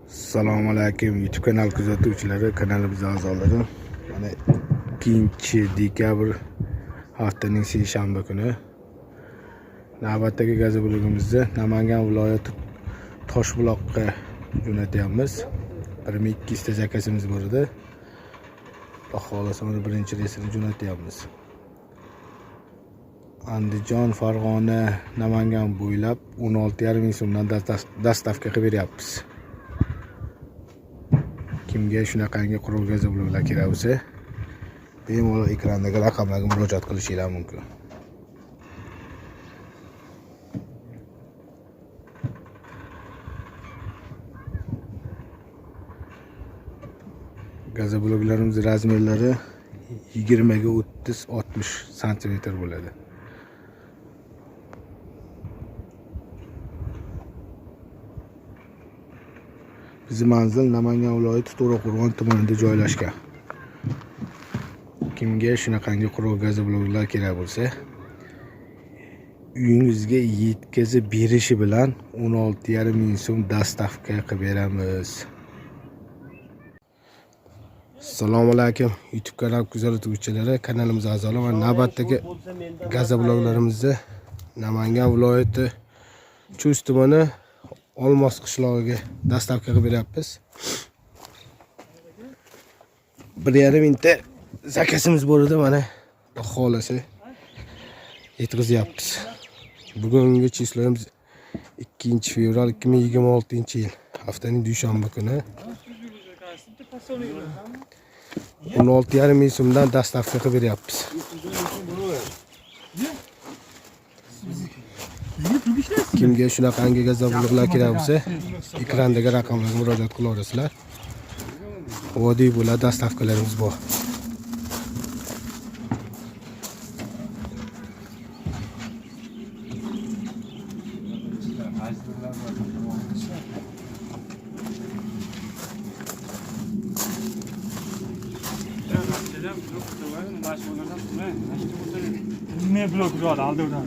Assalomu alaykum YouTube kanal kuzatuvchilari, kanalimiz a'zolari. Mana 2-dekabr haftaning seshanba kuni navbatdagi gazet blogimizda Namangan viloyati Toshbuloqqa jo'natyapmiz. 1200 ta zakasimiz bor edi. Xohlasa mana birinchi reysini jo'natyapmiz. Andijon, Farg'ona, Namangan bo'ylab 16,5 ming so'mdan dastavka qilib beryapmiz. Kimga shunaqangi quruq gazet bloglar kerak bo'lsa, bemalol ekrandagi raqamlarga murojaat qilishingiz mumkin. Gazet bloglarimiz razmerlari 20 ga 30-60 sm bo'ladi. Bizim manzil Namangan viloyati To'raqo'rg'on tumanida joylashgan. Kimga shunaqangi quruq gazet bloglar kerak bo'lsa, uyingizga yetkazib berishi bilan 16,5 ming so'm dastavka qilib beramiz. Assalomu alaykum YouTube kanal kuzatuvchilari, kanalimiz a'zolari va navbatdagi gazet bloglarimizda Namangan viloyati Chust tumani Olmos qishlog'iga dastavka qilib beryapmiz. 1,5 mingta zakasimiz bor edi, mana xohlasa yetkazyapmiz. Bugungi chisloyimiz 2-fevral 2026-yil, haftaning dushanba kuni. 16,5 ming so'mdan dastavka qilib beryapmiz. Kimga shunaqangi gazet bloglar kerak bo'lsa, ekrandagi raqamlarga murojaat qilaverasizlar. Vodiy bo'ladi, dastavkalarimiz bor. Ne blok var aldı oradan.